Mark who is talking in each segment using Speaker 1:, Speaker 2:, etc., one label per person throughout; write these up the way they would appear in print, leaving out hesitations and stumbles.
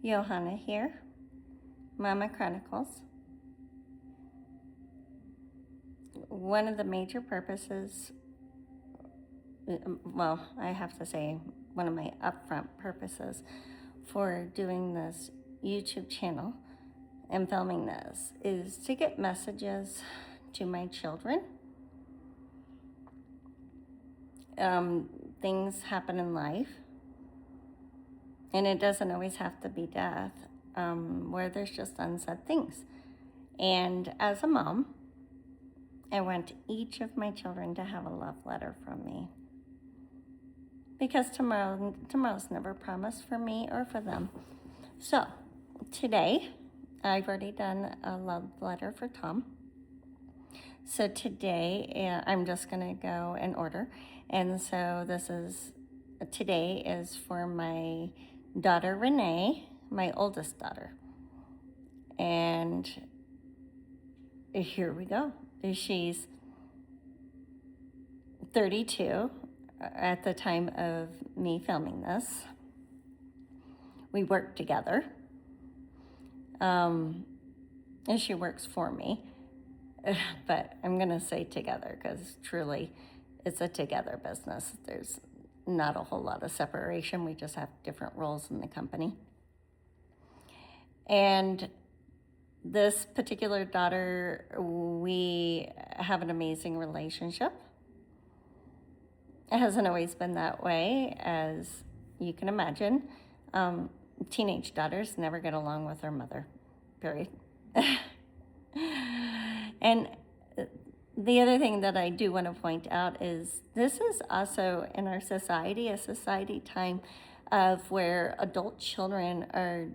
Speaker 1: Johanna here, Mama Chronicles. One of the major purposes, well, I have to say, one of my upfront purposes for doing this YouTube channel and filming this is to get messages to my children. Things happen in life, and it doesn't always have to be death, where there's just unsaid things. And as a mom, I want each of my children to have a love letter from me. Because tomorrow's never promised for me or for them. So today, I've already done a love letter for Tom. So today, I'm just going to go in order. And so today is for my daughter, Renae, my oldest daughter. And here we go. She's 32 at the time of me filming this. We work together. And she works for me. But I'm going to say together because truly it's a together business. There's not a whole lot of separation. We just have different roles in the company. And this particular daughter, we have an amazing relationship. It hasn't always been that way, as you can imagine. Teenage daughters never get along with their mother, period. And the other thing that I do want to point out is this is also in our society, a society time of where adult children are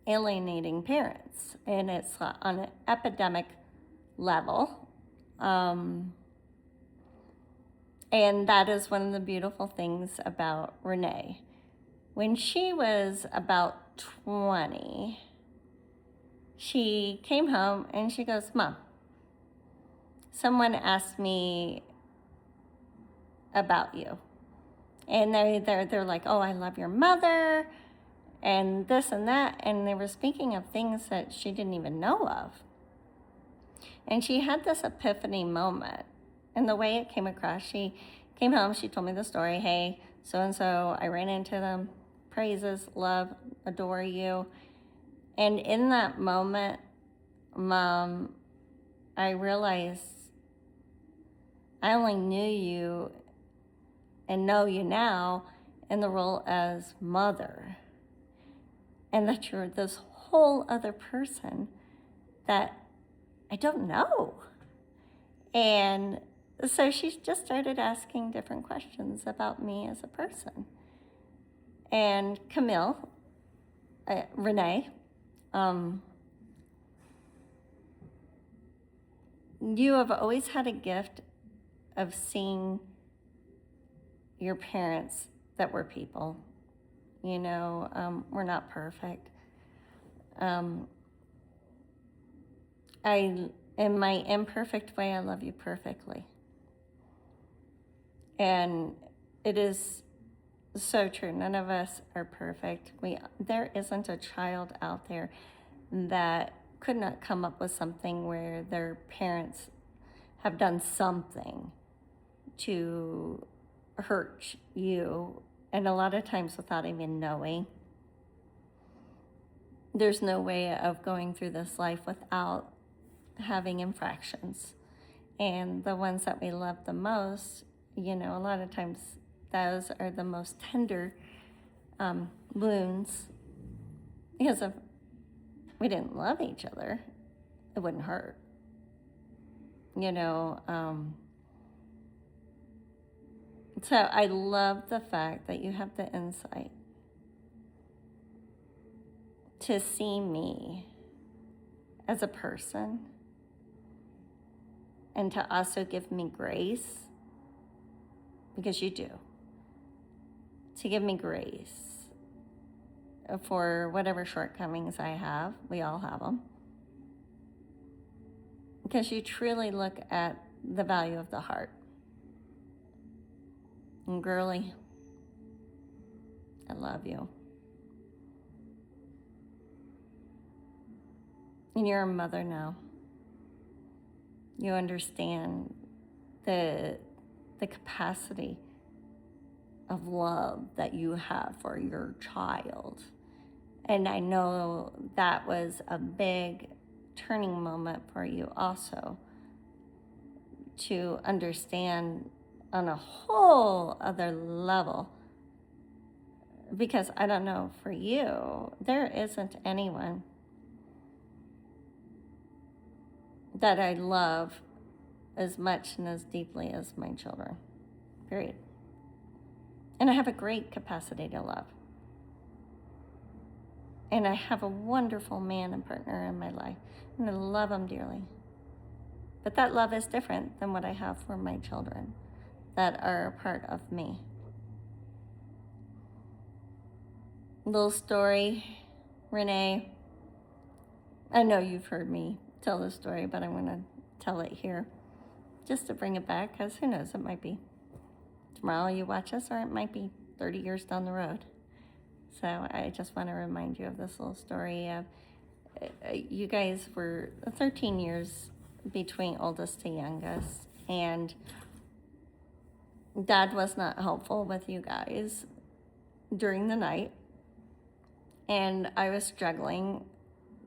Speaker 1: alienating parents, and it's on an epidemic level. And that is one of the beautiful things about Renae. When she was about 20, she came home and she goes, "Mom, someone asked me about you." And they're like, "Oh, I love your mother," and this and that. And they were speaking of things that she didn't even know of. And she had this epiphany moment. And the way it came across, she came home, she told me the story. "Hey, so-and-so, I ran into them. Praises, love, adore you." And in that moment, Mom, I realized I only knew you and know you now in the role as mother. And that you're this whole other person that I don't know. And so she just started asking different questions about me as a person. And Camille, Renae, you have always had a gift of seeing your parents that were people. You know, we're not perfect. In my imperfect way, I love you perfectly. And it is so true. None of us are perfect. There isn't a child out there that could not come up with something where their parents have done something to hurt you, and a lot of times without even knowing. There's no way of going through this life without having infractions. And the ones that we love the most, you know, a lot of times those are the most tender wounds, because if we didn't love each other, it wouldn't hurt. You know, so I love the fact that you have the insight to see me as a person and to also give me grace, because you do, to give me grace for whatever shortcomings I have. We all have them. Because you truly look at the value of the heart. And girly, I love you. And you're a mother now. You understand the capacity of love that you have for your child. And I know that was a big turning moment for you also, to understand on a whole other level. Because I don't know, for you, there isn't anyone that I love as much and as deeply as my children, period. And I have a great capacity to love. And I have a wonderful man and partner in my life, and I love him dearly. But that love is different than what I have for my children that are a part of me. Little story, Renae. I know you've heard me tell this story, but I'm going to tell it here just to bring it back, because who knows, it might be tomorrow you watch us, or it might be 30 years down the road. So I just want to remind you of this little story of you guys were 13 years between oldest to youngest, and Dad was not helpful with you guys during the night, and I was struggling.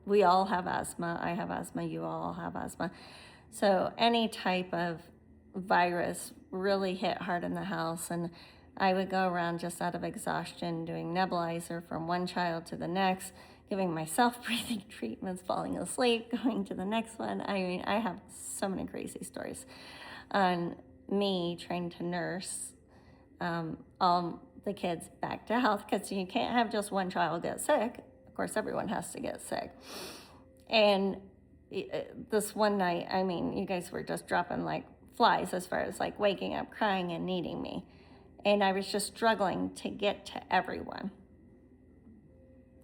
Speaker 1: We all have asthma. I have asthma. You all have asthma. So any type of virus really hit hard in the house, and I would go around just out of exhaustion doing nebulizer from one child to the next, giving myself breathing treatments, falling asleep, going to the next one. I mean, I have so many crazy stories on me trying to nurse all the kids back to health, because you can't have just one child get sick. Of course, everyone has to get sick. And this one night, I mean, you guys were just dropping like flies as far as like waking up, crying, and needing me. And I was just struggling to get to everyone.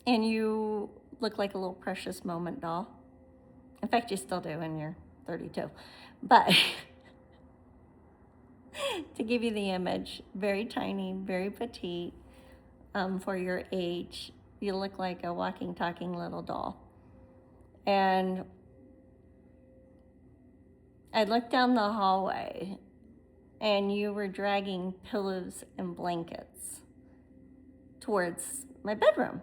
Speaker 1: And you look like a little precious moment doll. In fact, you still do when you're 32. But to give you the image, very tiny, very petite, for your age, you look like a walking, talking little doll. And I looked down the hallway, and you were dragging pillows and blankets towards my bedroom.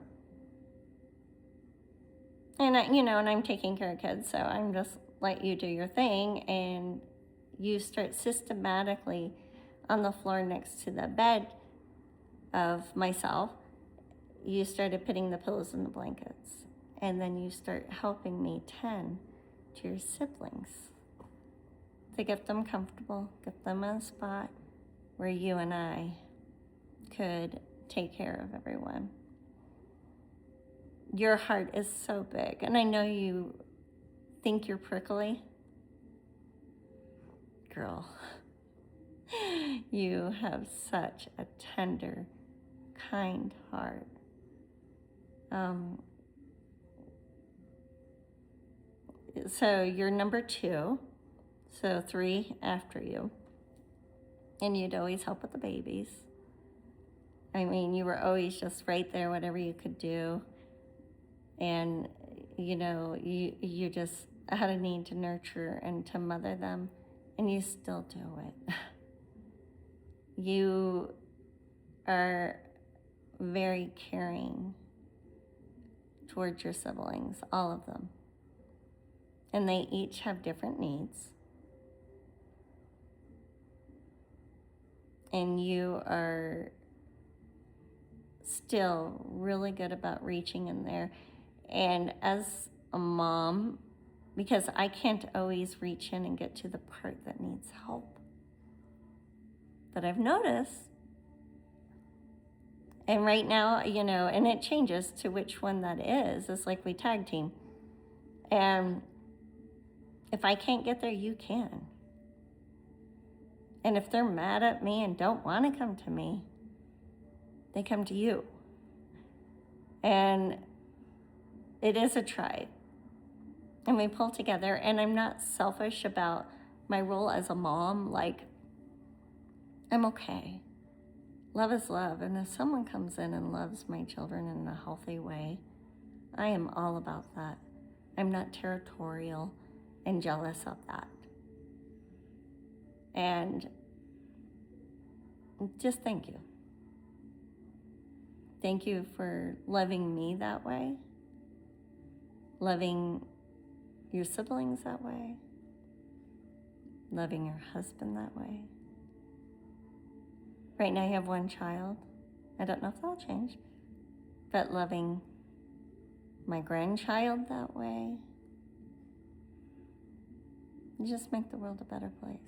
Speaker 1: And and I'm taking care of kids, so I'm just let you do your thing, and you start systematically on the floor next to the bed of myself. You started putting the pillows and the blankets, and then you start helping me tend to your siblings to get them comfortable, get them in a spot where you and I could take care of everyone. Your heart is so big, and I know you think you're prickly. Girl, you have such a tender, kind heart. So you're number 2, so 3 after you, and you'd always help with the babies. I mean, you were always just right there, whatever you could do. And, you just had a need to nurture and to mother them, and you still do it. You are very caring towards your siblings, all of them. And they each have different needs. And you are still really good about reaching in there. And as a mom, because I can't always reach in and get to the part that needs help, but I've noticed, and right now, and it changes to which one that is. It's like we tag team. And if I can't get there, you can. And if they're mad at me and don't want to come to me, they come to you. And it is a tribe. And we pull together, and I'm not selfish about my role as a mom. Like, I'm okay. Love is love. And if someone comes in and loves my children in a healthy way, I am all about that. I'm not territorial and jealous of that. And just thank you. Thank you for loving me that way, loving your siblings that way, loving your husband that way. Right now you have one child. I don't know if that'll change, but loving my grandchild that way. You just make the world a better place.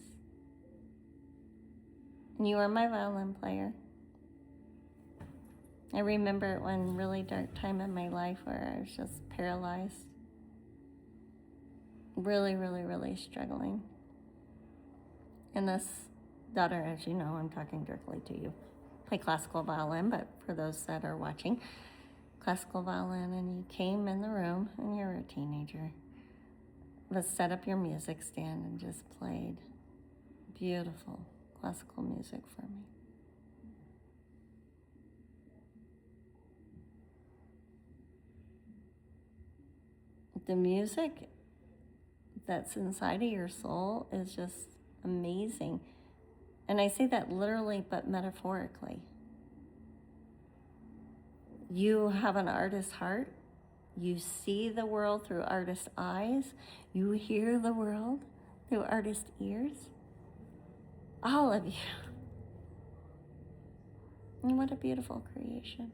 Speaker 1: And you are my violin player. I remember one really dark time in my life where I was just paralyzed. Really, really, really struggling. And this daughter, as you know, I'm talking directly to you, play classical violin, but for those that are watching, classical violin, and you came in the room, and you're a teenager. Let's set up your music stand and just played beautiful classical music for me. The music that's inside of your soul is just amazing. And I say that literally, but metaphorically. You have an artist's heart. You see the world through artist eyes. You hear the world through artist ears. All of you. And what a beautiful creation.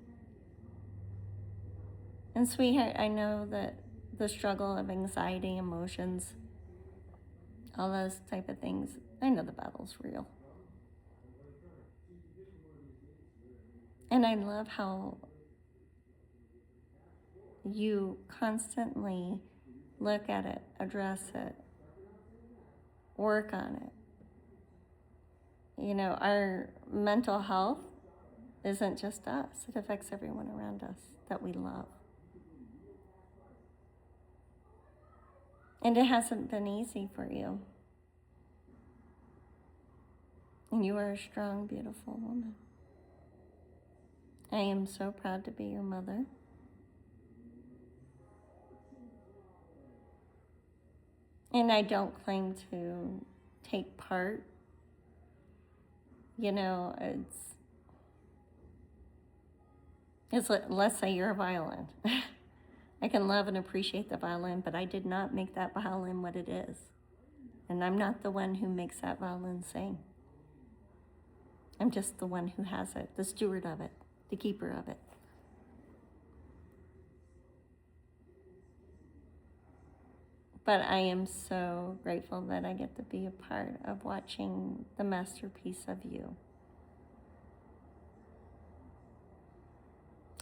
Speaker 1: And sweetheart, I know that the struggle of anxiety, emotions, all those type of things, I know the battle's real. And I love how you constantly look at it, address it, work on it. You know, our mental health isn't just us. It affects everyone around us that we love. And it hasn't been easy for you. And you are a strong, beautiful woman. I am so proud to be your mother. And I don't claim to take part. You know, let's say you're a violin. I can love and appreciate the violin, but I did not make that violin what it is. And I'm not the one who makes that violin sing. I'm just the one who has it, the steward of it, the keeper of it. But I am so grateful that I get to be a part of watching the masterpiece of you.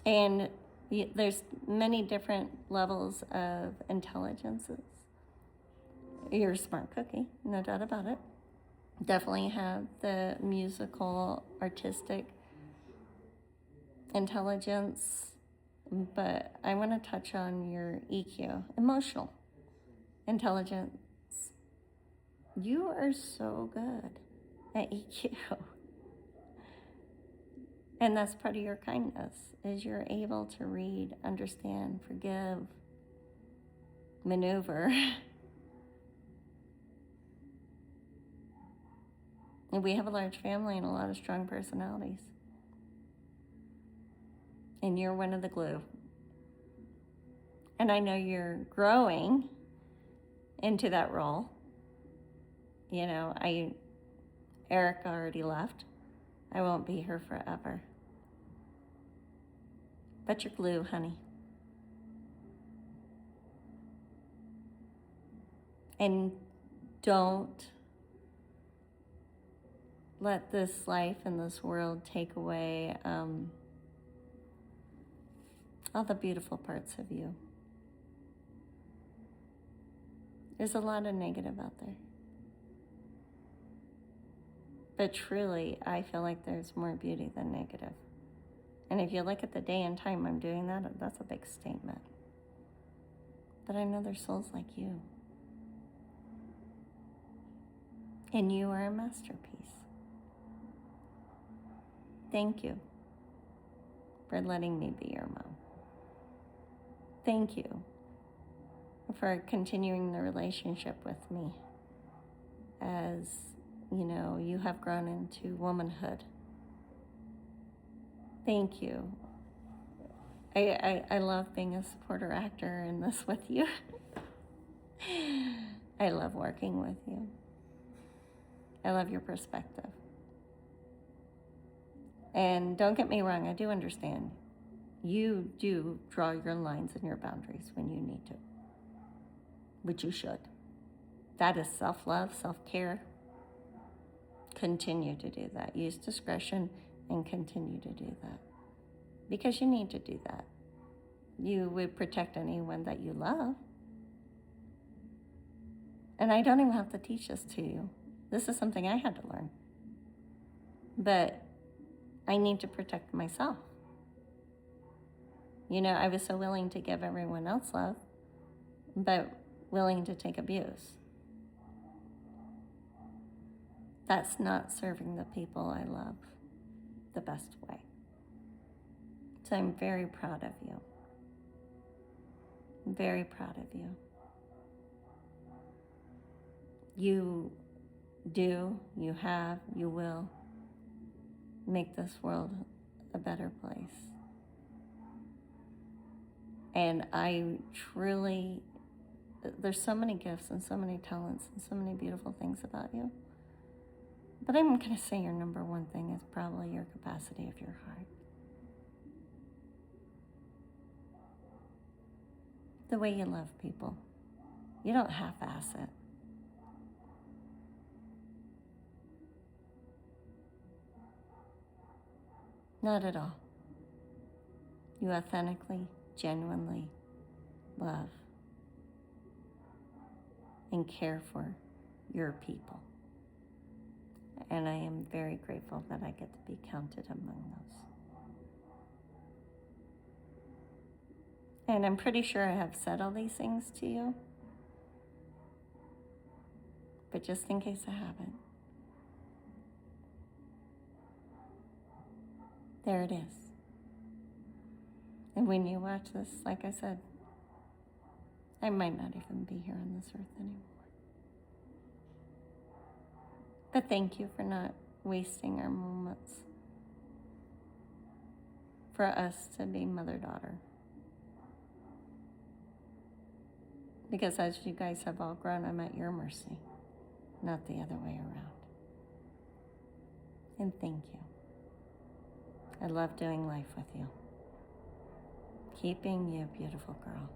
Speaker 1: And there's many different levels of intelligences. You're a smart cookie, no doubt about it. Definitely have the musical, artistic intelligence, but I want to touch on your EQ, emotional intelligence. You are so good at EQ. And that's part of your kindness, is you're able to read, understand, forgive, maneuver. And we have a large family and a lot of strong personalities. And you're one of the glue. And I know you're growing into that role. You know, Erica already left. I won't be here forever. But you're glue, honey. And don't let this life and this world take away all the beautiful parts of you. There's a lot of negative out there. But truly, I feel like there's more beauty than negative. And if you look at the day and time I'm doing that, that's a big statement. But I know there's souls like you. And you are a masterpiece. Thank you for letting me be your mom. Thank you for continuing the relationship with me as, you have grown into womanhood. Thank you. I love being a supporter actor in this with you. I love working with you. I love your perspective. And don't get me wrong, I do understand. You do draw your lines and your boundaries when you need to, which you should. That is self-love, self-care. Continue to do that. Use discretion and continue to do that. Because you need to do that. You would protect anyone that you love. And I don't even have to teach this to you. This is something I had to learn. But I need to protect myself. I was so willing to give everyone else love, but willing to take abuse. That's not serving the people I love the best way. So I'm very proud of you. I'm very proud of you. You do, you have, you will make this world a better place. And I truly, there's so many gifts and so many talents and so many beautiful things about you. But I'm going to say your number one thing is probably your capacity of your heart. The way you love people. You don't half-ass it. Not at all. You authentically, genuinely love and care for your people. And I am very grateful that I get to be counted among those. And I'm pretty sure I have said all these things to you. But just in case I haven't, there it is. And when you watch this, like I said, I might not even be here on this earth anymore. But thank you for not wasting our moments for us to be mother-daughter. Because as you guys have all grown, I'm at your mercy, not the other way around. And thank you. I love doing life with you. Keeping you a beautiful girl.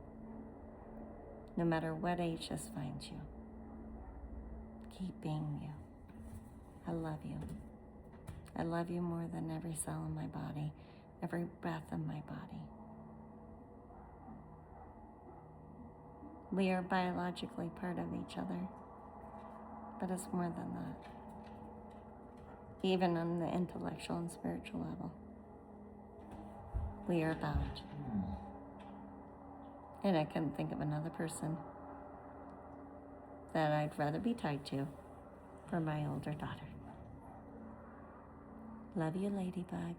Speaker 1: No matter what age this finds you. Keeping you. I love you. I love you more than every cell in my body, every breath in my body. We are biologically part of each other, but it's more than that. Even on the intellectual and spiritual level, we are bound. And I couldn't think of another person that I'd rather be tied to for my older daughter. Love you, Ladybug.